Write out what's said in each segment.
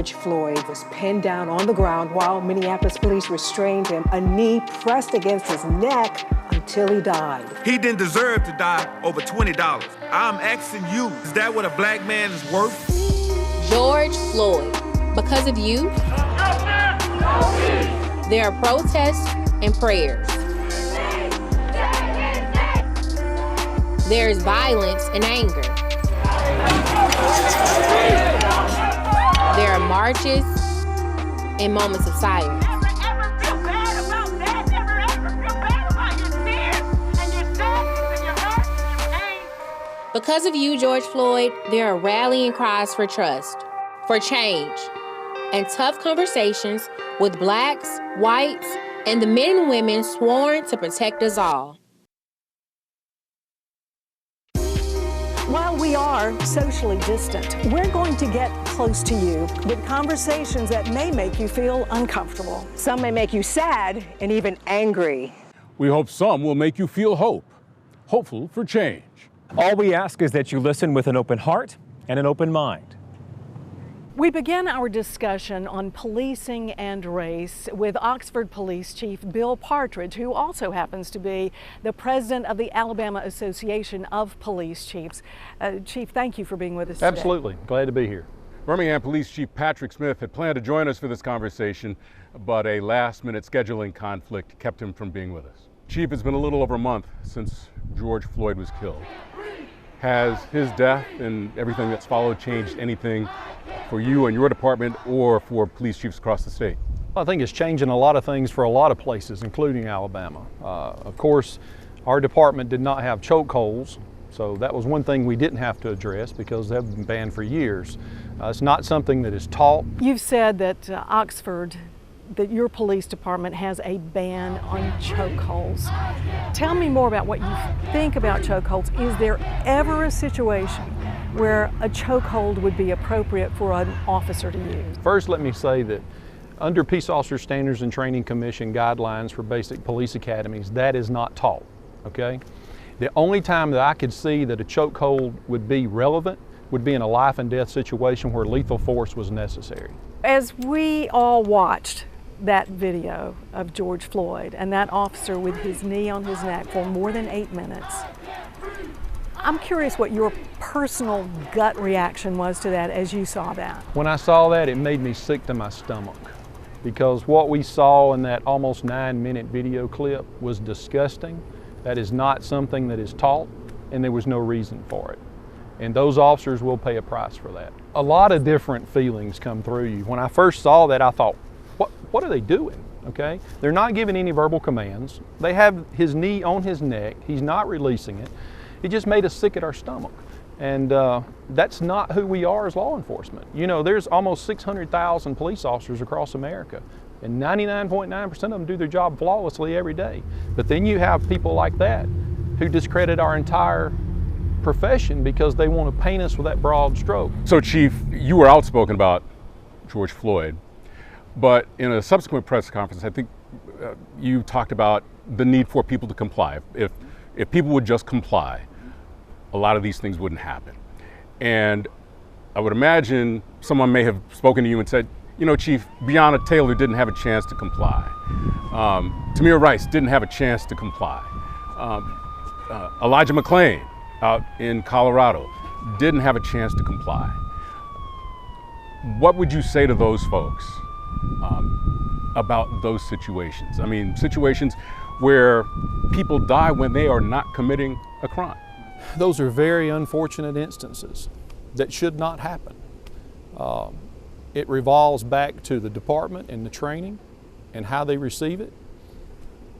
George Floyd was pinned down on the ground while Minneapolis police restrained him, a knee pressed against his neck until he died. He didn't deserve to die over $20. I'm asking you, is that what a black man is worth? George Floyd, because of you, there are protests and prayers. There is violence and anger. There are marches and moments of silence. Never ever feel bad about that. Never ever feel bad about your tears and your sadness and your hurt and your pain. Because of you, George Floyd, there are rallying cries for trust, for change, and tough conversations with blacks, whites, and the men and women sworn to protect us all. While we are socially distant, we're going to get close to you with conversations that may make you feel uncomfortable. Some may make you sad and even angry. We hope some will make you feel hopeful for change. All we ask is that you listen with an open heart and an open mind. We begin our discussion on policing and race with Oxford Police Chief Bill Partridge, who also happens to be the president of the Alabama Association of Police Chiefs. Chief, thank you for being with us today. Absolutely. Glad to be here. Birmingham Police Chief Patrick Smith had planned to join us for this conversation, but a last-minute scheduling conflict kept him from being with us. Chief, it's been a little over a month since George Floyd was killed. Has his death and everything that's followed changed anything for you and your department or for police chiefs across the state? I think it's changing a lot of things for a lot of places, including Alabama. Of course, our department did not have chokeholds, so that was one thing we didn't have to address because they've been banned for years. It's not something that is taught. You've said that that your police department has a ban on chokeholds. Tell me more about what you think about chokeholds. Is there ever a situation where a chokehold would be appropriate for an officer to use? First, let me say that under Peace Officer Standards and Training Commission guidelines for basic police academies, that is not taught, okay? The only time that I could see that a chokehold would be relevant would be in a life and death situation where lethal force was necessary. As we all watched that video of George Floyd and that officer with his knee on his neck for more than 8 minutes, I'm curious what your personal gut reaction was to that as you saw that. When I saw that, it made me sick to my stomach because what we saw in that almost 9-minute video clip was disgusting. That is not something that is taught, and there was no reason for it. And those officers will pay a price for that. A lot of different feelings come through you. When I first saw that, I thought, what are they doing, okay? They're not giving any verbal commands. They have his knee on his neck. He's not releasing it. It just made us sick at our stomach. And that's not who we are as law enforcement. You know, there's almost 600,000 police officers across America, and 99.9% of them do their job flawlessly every day. But then you have people like that who discredit our entire profession because they want to paint us with that broad stroke. So, Chief, you were outspoken about George Floyd, but in a subsequent press conference, I think you talked about the need for people to comply. If people would just comply, a lot of these things wouldn't happen. And I would imagine someone may have spoken to you and said, you know, Chief, Breonna Taylor didn't have a chance to comply. Tamir Rice didn't have a chance to comply. Elijah McClain out in Colorado didn't have a chance to comply. What would you say to those folks about those situations? I mean, situations where people die when they are not committing a crime. Those are very unfortunate instances that should not happen. It revolves back to the department and the training and how they receive it.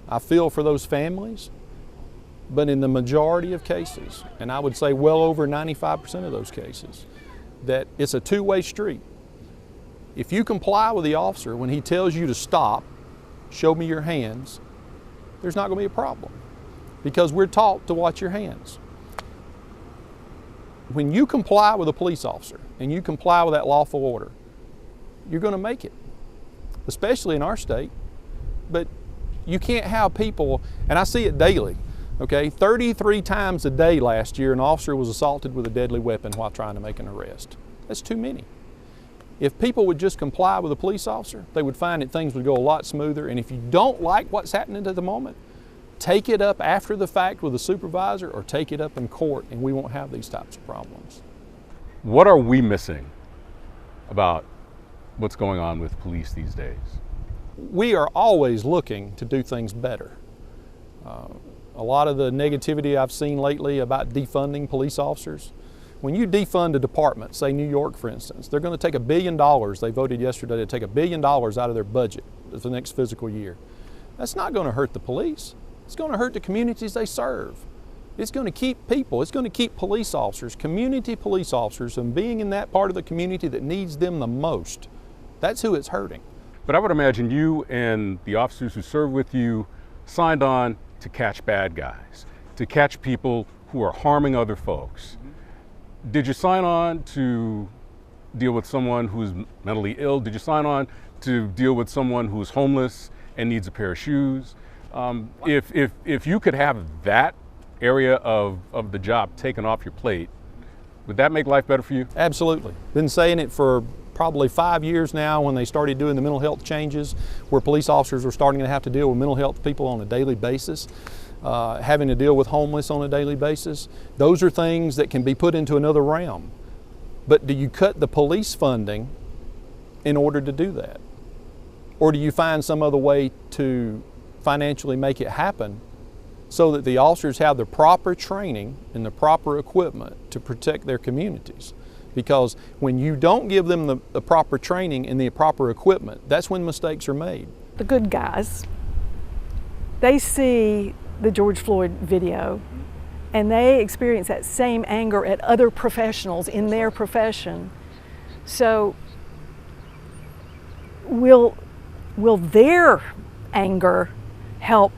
I feel for those families, but in the majority of cases, and I would say well over 95% of those cases, that it's a two-way street. If you comply with the officer when he tells you to stop, show me your hands, there's not going to be a problem because we're taught to watch your hands. When you comply with a police officer and you comply with that lawful order, you're going to make it, especially in our state. But you can't have people, and I see it daily, okay? 33 times a day last year, an officer was assaulted with a deadly weapon while trying to make an arrest. That's too many. If people would just comply with a police officer, they would find that things would go a lot smoother. And if you don't like what's happening at the moment, take it up after the fact with a supervisor or take it up in court, and we won't have these types of problems. What are we missing about what's going on with police these days? We are always looking to do things better. A lot of the negativity I've seen lately about defunding police officers, when you defund a department, say New York for instance, they're going to take $1 billion, they voted yesterday to take $1 billion out of their budget for the next fiscal year. That's not going to hurt the police. It's going to hurt the communities they serve. It's going to keep people, it's going to keep police officers, community police officers, from being in that part of the community that needs them the most. That's who it's hurting. But I would imagine you and the officers who serve with you signed on to catch bad guys, to catch people who are harming other folks. Did you sign on to deal with someone who's mentally ill? Did you sign on to deal with someone who's homeless and needs a pair of shoes? If you could have that area of the job taken off your plate, would that make life better for you? Absolutely. Been saying it for probably 5 years now when they started doing the mental health changes, where police officers were starting to have to deal with mental health people on a daily basis, having to deal with homeless on a daily basis. Those are things that can be put into another realm. But do you cut the police funding in order to do that? Or do you find some other way to financially make it happen so that the officers have the proper training and the proper equipment to protect their communities? Because when you don't give them the proper training and the proper equipment, that's when mistakes are made. The good guys, they see the George Floyd video and they experience that same anger at other professionals in their profession. So will their anger help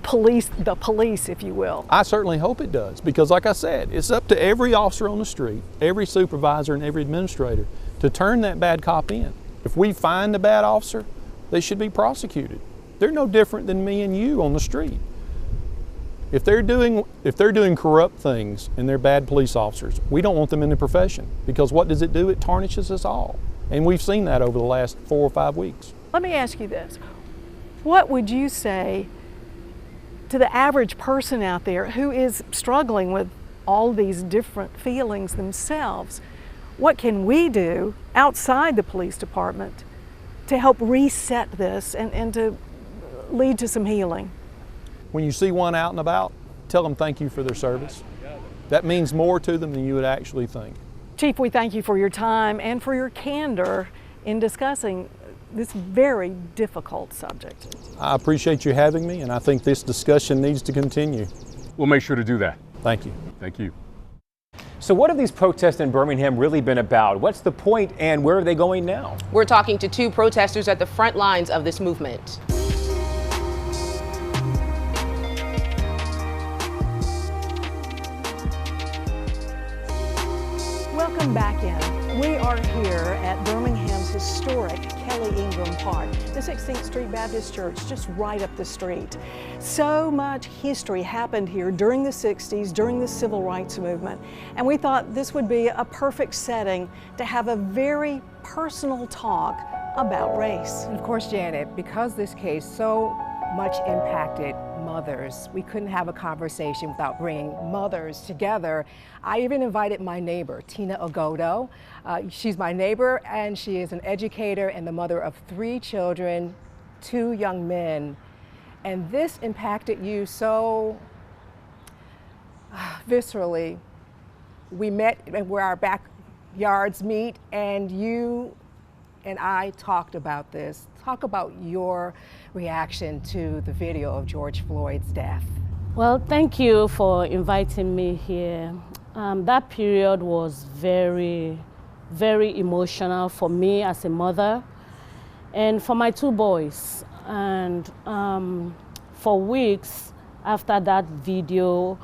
police the police, if you will? I certainly hope it does, because like I said, it's up to every officer on the street, every supervisor and every administrator to turn that bad cop in. If we find a bad officer, they should be prosecuted. They're no different than me and you on the street. If they're doing corrupt things and they're bad police officers, we don't want them in the profession, because what does it do? It tarnishes us all. And we've seen that over the last 4 or 5 weeks. Let me ask you this. What would you say to the average person out there who is struggling with all these different feelings themselves? What can we do outside the police department to help reset this and to lead to some healing? When you see one out and about, tell them thank you for their service. That means more to them than you would actually think. Chief, we thank you for your time and for your candor in discussing this very difficult subject. I appreciate you having me, and I think this discussion needs to continue. We'll make sure to do that. Thank you. Thank you. So what have these protests in Birmingham really been about? What's the point, and where are they going now? We're talking to 2 protesters at the front lines of this movement. Welcome back in. We are here at Birmingham's historic Kelly Ingram Park, the 16th Street Baptist Church, just right up the street. So much history happened here during the 60s, during the Civil Rights Movement, and we thought this would be a perfect setting to have a very personal talk about race. And of course, Janet, because this case so much impacted mothers, we couldn't have a conversation without bringing mothers together. I even invited my neighbor, Tina Ogodo. She's my neighbor, and she is an educator and the mother of 3 children, 2 young men. And this impacted you so viscerally. We met where our backyards meet, and you and I talked about this. Talk about your reaction to the video of George Floyd's death. Well, thank you for inviting me here. That period was very, very emotional for me as a mother and for my 2 boys. And for weeks after that video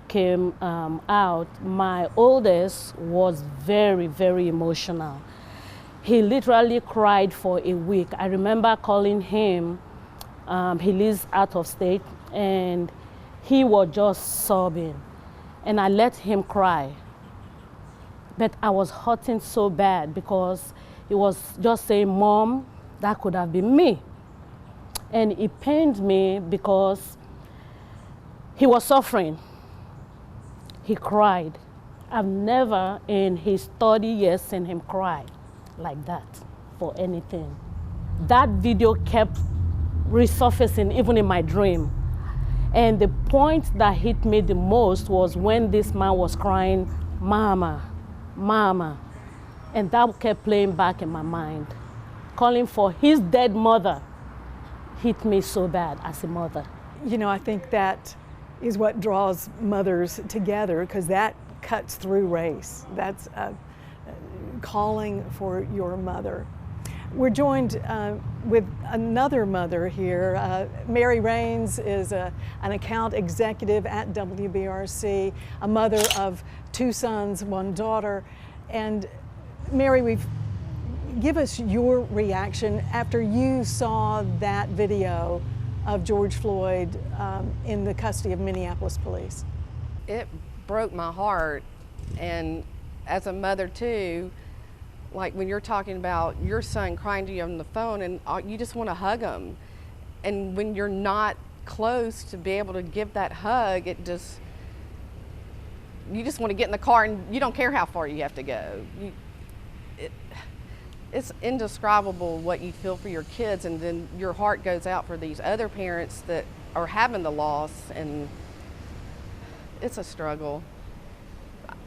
came out, my oldest was very, very emotional. He literally cried for a week. I remember calling him, he lives out of state, and he was just sobbing. And I let him cry. But I was hurting so bad because he was just saying, Mom, that could have been me. And it pained me because he was suffering. He cried. I've never in his 30 years seen him cry like that for anything. That video kept resurfacing even in my dream. And the point that hit me the most was when this man was crying, Mama, Mama. And that kept playing back in my mind. Calling for his dead mother hit me so bad as a mother. You know, I think that is what draws mothers together, because that cuts through race. That's calling for your mother. We're joined with another mother here. Mary Raines is an account executive at WBRC, a mother of 2 sons, 1 daughter. And Mary, give us your reaction after you saw that video of George Floyd in the custody of Minneapolis police. It broke my heart, and as a mother too, like when you're talking about your son crying to you on the phone and you just want to hug him, and when you're not close to be able to give that hug, you just want to get in the car and you don't care how far you have to go. It's indescribable what you feel for your kids, and then your heart goes out for these other parents that are having the loss, and it's a struggle.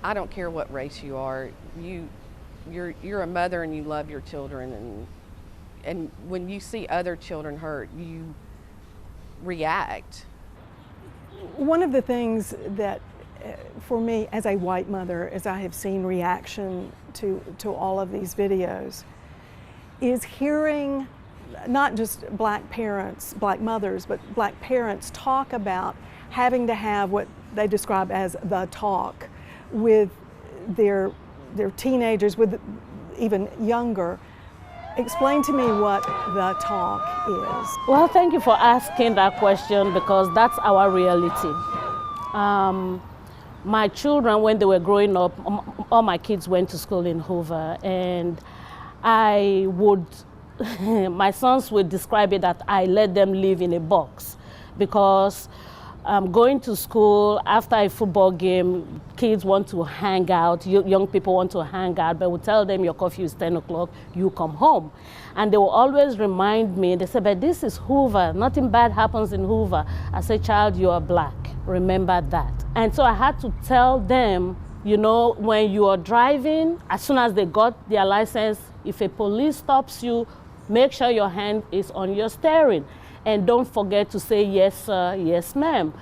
I don't care what race you are. You're a mother and you love your children, and when you see other children hurt, you react. One of the things that for me as a white mother, as I have seen reaction to all of these videos, is hearing not just black parents, black mothers, but black parents talk about having to have what they describe as the talk with their teenagers, with even younger. Explain to me what the talk is. Well, thank you for asking that question, because that's our reality. My children, when they were growing up, all my kids went to school in Hoover, and my sons would describe it that I let them live in a box, because going to school after a football game, kids want to hang out, young people want to hang out, but we tell them your curfew is 10 o'clock, you come home. And they will always remind me, they say, but this is Hoover, nothing bad happens in Hoover. I say, child, you are black, remember that. And so I had to tell them, you know, when you are driving, as soon as they got their license, if a police stops you, make sure your hand is on your steering. And don't forget to say, yes, sir, yes, ma'am,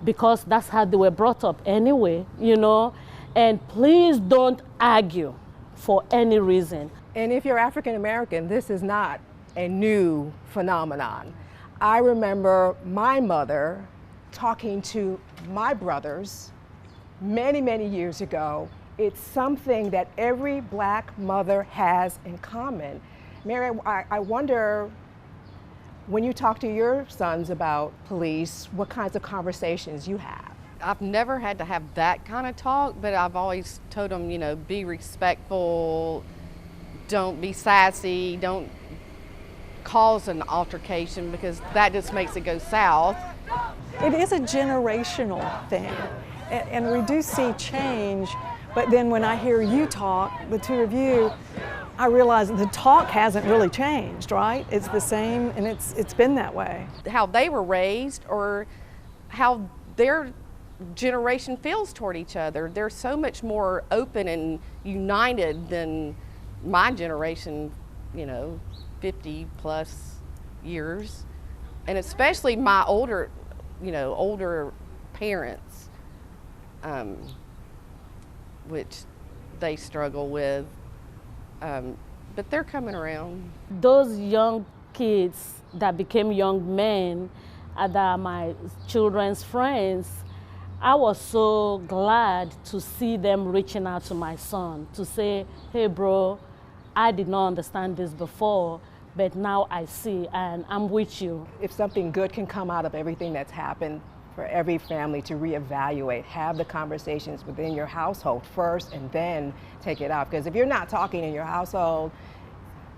because that's how they were brought up anyway, you know. And please don't argue for any reason. And if you're African American, this is not a new phenomenon. I remember my mother talking to my brothers many, many years ago. It's something that every black mother has in common. Mary, I wonder, when you talk to your sons about police, what kinds of conversations you have? I've never had to have that kind of talk, but I've always told them, you know, be respectful, don't be sassy, don't cause an altercation, because that just makes it go south. It is a generational thing, and we do see change, but then when I hear you talk, the two of you, I realize the talk hasn't really changed, right? It's the same, and it's been that way. How they were raised, or how their generation feels toward each other. They're so much more open and united than my generation, you know, 50 plus years. And especially my older parents, which they struggle with. But they're coming around. Those young kids that became young men, that are my children's friends, I was so glad to see them reaching out to my son to say, hey bro, I did not understand this before, but now I see, and I'm with you. If something good can come out of everything that's happened, for every family to reevaluate, have the conversations within your household first and then take it out. Because if you're not talking in your household,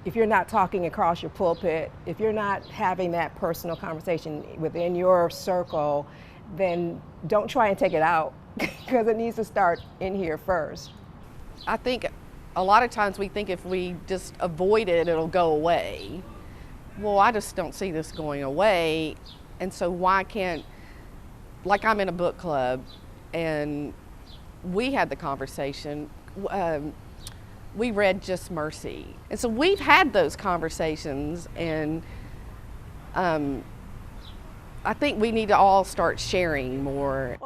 if you're not talking across your pulpit, if you're not having that personal conversation within your circle, then don't try and take it out because it needs to start in here first. I think a lot of times we think if we just avoid it, it'll go away. Well, I just don't see this going away. And so why can't, like I'm in a book club and we had the conversation, we read Just Mercy. And so we've had those conversations, and I think we need to all start sharing more.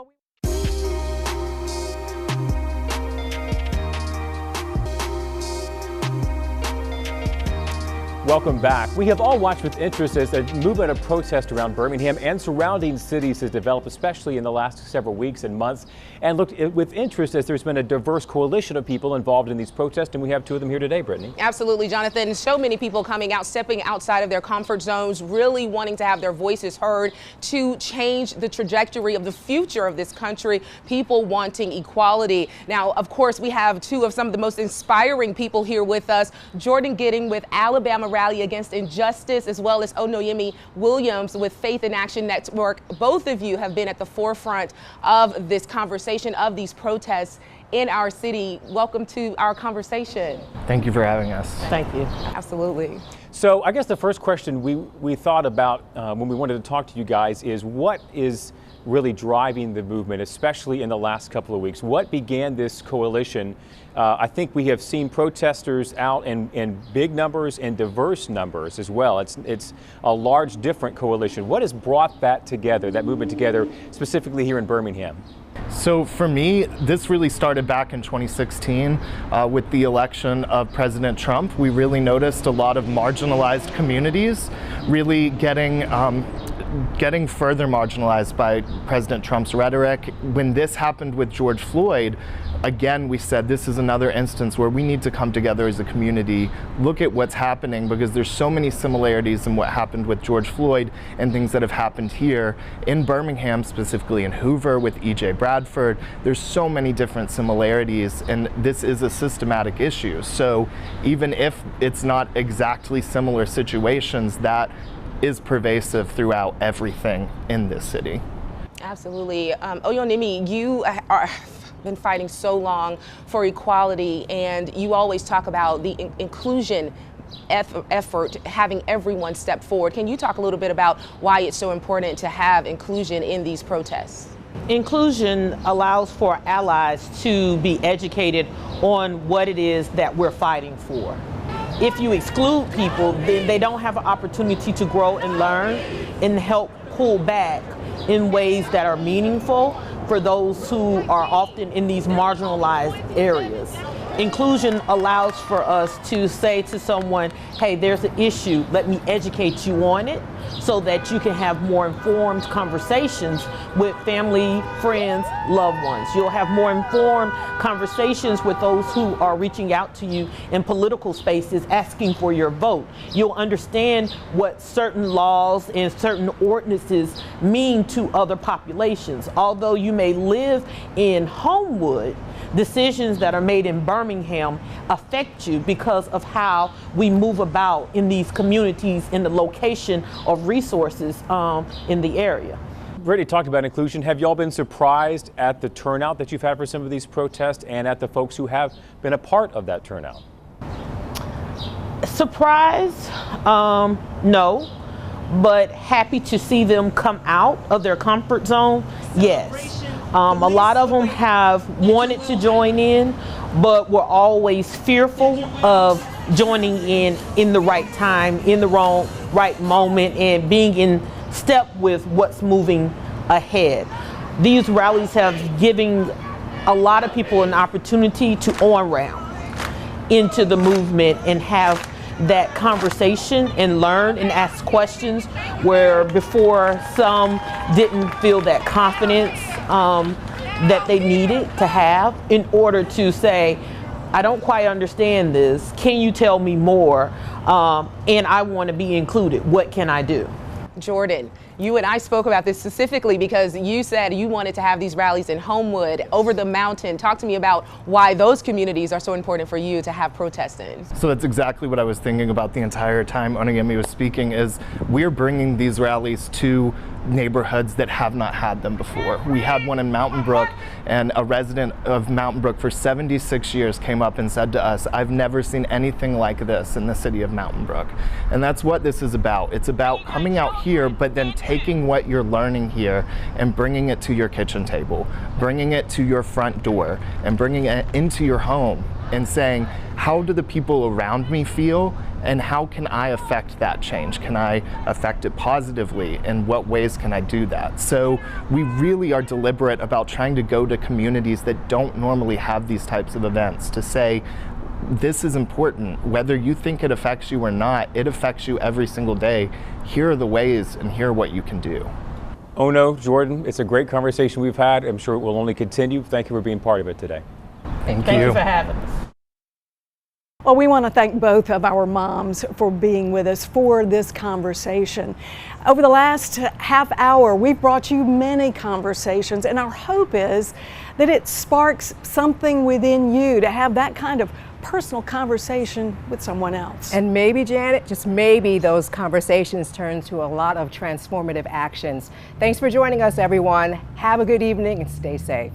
Welcome back. We have all watched with interest as a movement of protest around Birmingham and surrounding cities has developed, especially in the last several weeks and months, and looked with interest as there's been a diverse coalition of people involved in these protests, and we have two of them here today, Brittany. Absolutely, Jonathan. So many people coming out, stepping outside of their comfort zones, really wanting to have their voices heard to change the trajectory of the future of this country, people wanting equality. Now, of course, we have two of some of the most inspiring people here with us, Jordan Gidding with Alabama Rally Against Injustice, as well as Onoyemi Williams with Faith in Action Network. Both of you have been at the forefront of this conversation, of these protests in our city. Welcome to our conversation. Thank you for having us. Thank you. Absolutely. So I guess the first question we thought about when we wanted to talk to you guys is what is really driving the movement, especially in the last couple of weeks? What began this coalition? I think we have seen protesters out in big numbers and diverse numbers as well. It's a large, different coalition. What has brought that together, that movement together, specifically here in Birmingham? So for me, this really started back in 2016 with the election of President Trump. We really noticed a lot of marginalized communities really getting further marginalized by President Trump's rhetoric. When this happened with George Floyd, again, we said this is another instance where we need to come together as a community, look at what's happening, because there's so many similarities in what happened with George Floyd and things that have happened here in Birmingham, specifically in Hoover with E.J. Bradford. There's so many different similarities, and this is a systematic issue. So even if it's not exactly similar situations, that is pervasive throughout everything in this city. Absolutely. Oyonimi, you are been fighting so long for equality, and you always talk about the inclusion effort, having everyone step forward. Can you talk a little bit about why it's so important to have inclusion in these protests? Inclusion allows for allies to be educated on what it is that we're fighting for. If you exclude people, then they don't have an opportunity to grow and learn and help pull back in ways that are meaningful for those who are often in these marginalized areas. Inclusion allows for us to say to someone, hey, there's an issue, let me educate you on it, so that you can have more informed conversations with family, friends, loved ones. You'll have more informed conversations with those who are reaching out to you in political spaces asking for your vote. You'll understand what certain laws and certain ordinances mean to other populations. Although you may live in Homewood, decisions that are made in Birmingham affect you because of how we move about in these communities, in the location of resources in the area. Brittany talked about inclusion. Have y'all been surprised at the turnout that you've had for some of these protests and at the folks who have been a part of that turnout? Surprised? No, but happy to see them come out of their comfort zone, yes. A lot of them have wanted to join in, but were always fearful of joining in the right time, in the right moment, and being in step with what's moving ahead. These rallies have given a lot of people an opportunity to on-ramp into the movement and have that conversation and learn and ask questions where before some didn't feel that confidence that they needed to have in order to say, I don't quite understand this. Can you tell me more? And I want to be included. What can I do? Jordan, you and I spoke about this specifically because you said you wanted to have these rallies in Homewood, over the mountain. Talk to me about why those communities are so important for you to have protests in. So that's exactly what I was thinking about the entire time Onayemi was speaking, is we're bringing these rallies to neighborhoods that have not had them before. We had one in Mountain Brook, and a resident of Mountain Brook for 76 years came up and said to us, "I've never seen anything like this in the city of Mountain Brook." And that's what this is about. It's about coming out here, but then taking what you're learning here and bringing it to your kitchen table, bringing it to your front door, and bringing it into your home and saying, how do the people around me feel? And how can I affect that change? Can I affect it positively? In what ways can I do that? So we really are deliberate about trying to go to communities that don't normally have these types of events to say, this is important. Whether you think it affects you or not, it affects you every single day. Here are the ways and here are what you can do. Ono, Jordan, it's a great conversation we've had. I'm sure it will only continue. Thank you for being part of it today. Thank you for having us. Well, we want to thank both of our moms for being with us for this conversation. Over the last half hour, we've brought you many conversations, and our hope is that it sparks something within you to have that kind of personal conversation with someone else. And maybe, Janet, just maybe those conversations turn to a lot of transformative actions. Thanks for joining us, everyone. Have a good evening and stay safe.